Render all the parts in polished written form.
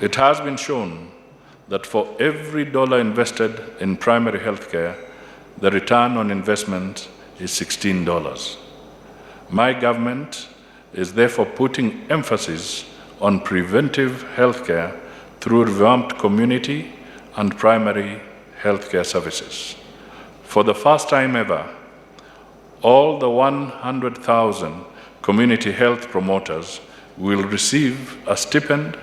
It has been shown that for every dollar invested in primary healthcare, the return on investment is $16. My government is therefore putting emphasis on preventive healthcare through revamped community and primary healthcare services. For the first time ever, all the 100,000 community health promoters will receive a stipend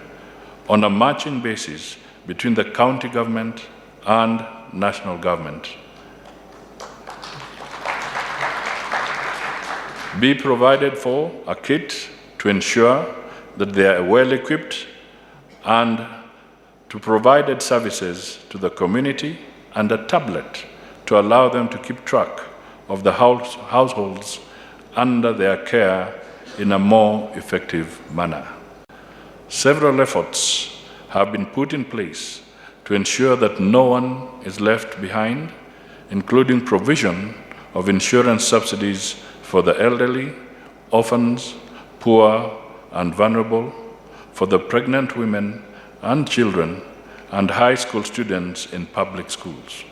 on a matching basis between the county government and national government. Be provided for a kit to ensure that they are well equipped and to provide services to the community and a tablet to allow them to keep track of the households under their care in a more effective manner. Several efforts have been put in place to ensure that no one is left behind, including provision of insurance subsidies for the elderly, orphans, poor and vulnerable, for the pregnant women and children, and high school students in public schools.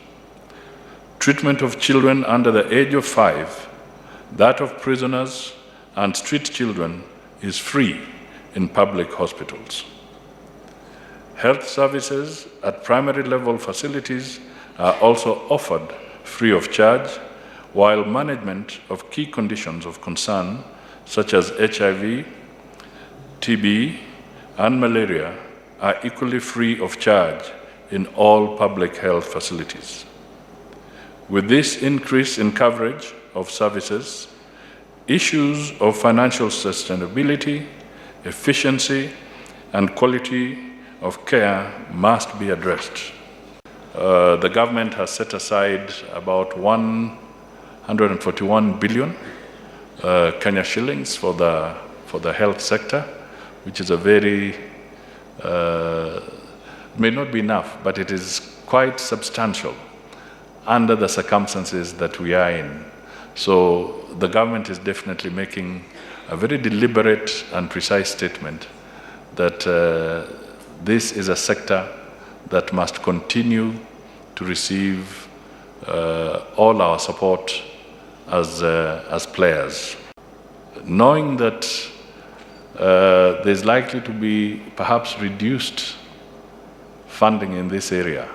Treatment of children under the age of 5, that of prisoners and street children is free in public hospitals. Health services at primary level facilities are also offered free of charge, while management of key conditions of concern such as HIV, TB, and malaria are equally free of charge in all public health facilities. With this increase in coverage of services, issues of financial sustainability, efficiency, and quality of care must be addressed. The government has set aside about 141 billion Kenya shillings for the health sector, which is a very, may not be enough, but it is quite substantial under the circumstances that we are in. So the government is definitely making a very deliberate and precise statement that this is a sector that must continue to receive all our support as players. Knowing that there's likely to be perhaps reduced funding in this area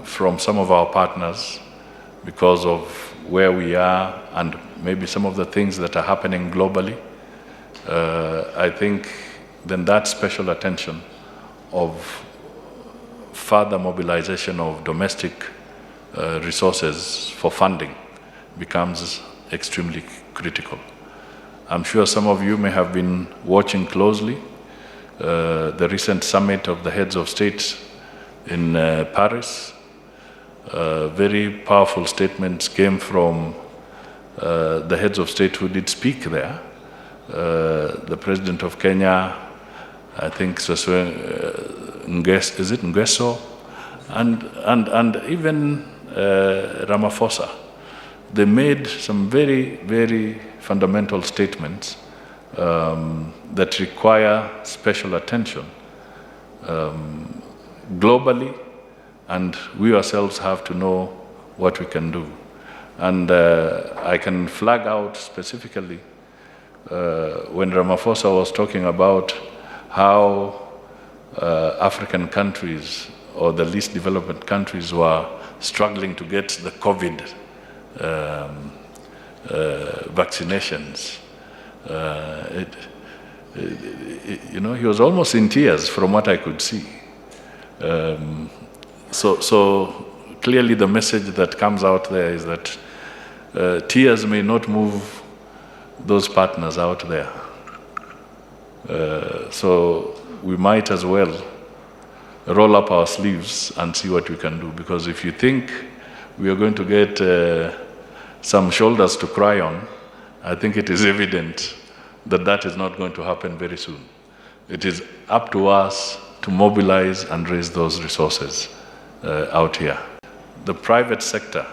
from some of our partners because of where we are and maybe some of the things that are happening globally, I think then that special attention of further mobilization of domestic resources for funding becomes extremely critical. I'm sure some of you may have been watching closely the recent summit of the heads of state in Paris. Very powerful statements came from the heads of state who did speak there. The President of Kenya, I think is it Nguesso, and even Ramaphosa. They made some very, very fundamental statements that require special attention globally, and we ourselves have to know what we can do. And I can flag out specifically when Ramaphosa was talking about how African countries or the least developed countries were struggling to get the COVID vaccinations. He was almost in tears from what I could see. So clearly the message that comes out there is that tears may not move those partners out there. So we might as well roll up our sleeves and see what we can do, because if you think we are going to get some shoulders to cry on, I think it is evident that that is not going to happen very soon. It is up to us to mobilize and raise those resources out here. The private sector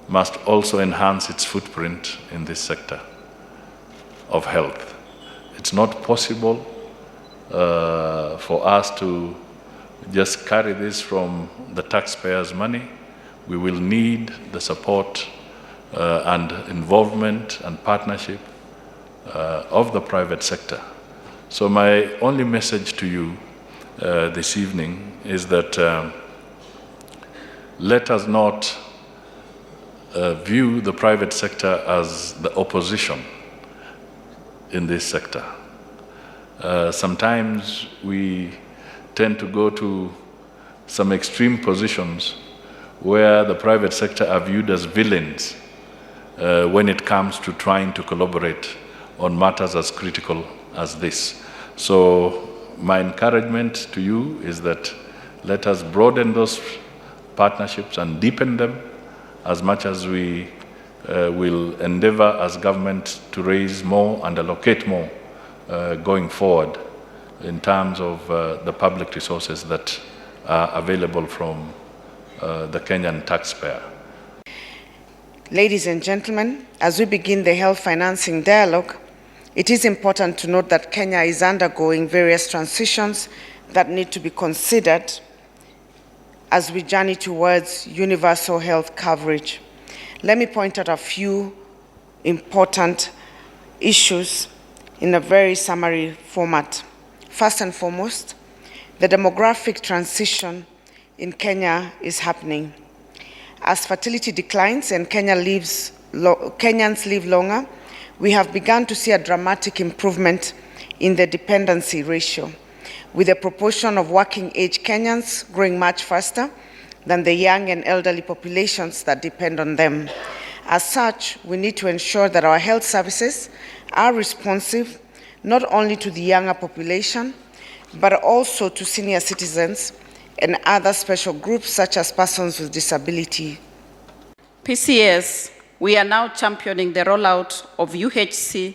must also enhance its footprint in this sector of health. It's not possible for us to just carry this from the taxpayers' money. We will need the support and involvement and partnership of the private sector. So my only message to you this evening is that let us not view the private sector as the opposition in this sector. Sometimes we tend to go to some extreme positions where the private sector are viewed as villains when it comes to trying to collaborate on matters as critical as this. So my encouragement to you is that let us broaden those partnerships and deepen them as much as we will endeavor as government to raise more and allocate more going forward in terms of the public resources that are available from the Kenyan taxpayer. Ladies and gentlemen, as we begin the health financing dialogue, it is important to note that Kenya is undergoing various transitions that need to be considered as we journey towards universal health coverage. Let me point out a few important issues in a very summary format. First and foremost, the demographic transition in Kenya is happening. As fertility declines and Kenyans live longer, we have begun to see a dramatic improvement in the dependency ratio, with the proportion of working-age Kenyans growing much faster than the young and elderly populations that depend on them. As such, we need to ensure that our health services are responsive not only to the younger population, but also to senior citizens and other special groups such as persons with disability. PCS, we are now championing the rollout of UHC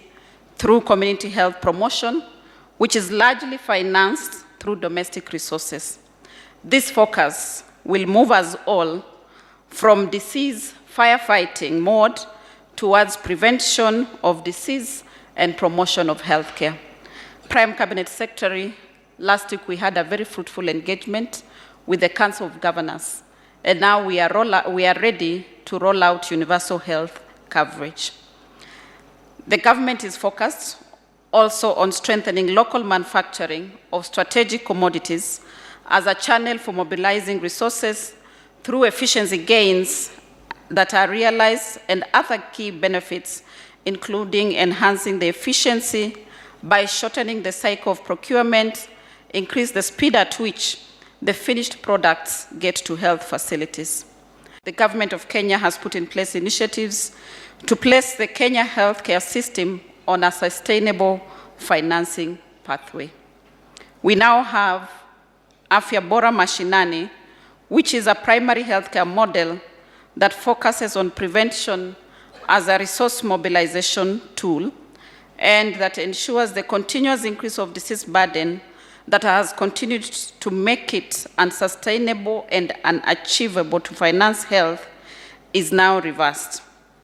through community health promotion, which is largely financed through domestic resources. This focus will move us all from disease firefighting mode towards prevention of disease and promotion of healthcare. Prime Cabinet Secretary, last week we had a very fruitful engagement with the Council of Governors, and now we are ready to roll out universal health coverage. The government is focused also on strengthening local manufacturing of strategic commodities as a channel for mobilizing resources through efficiency gains that are realized and other key benefits, including enhancing the efficiency by shortening the cycle of procurement, increase the speed at which the finished products get to health facilities. The government of Kenya has put in place initiatives to place the Kenya healthcare system on a sustainable financing pathway. We now have Afya Bora Mashinani, which is a primary healthcare model that focuses on prevention as a resource mobilization tool and that ensures the continuous increase of disease burden that has continued to make it unsustainable and unachievable to finance health is now reversed.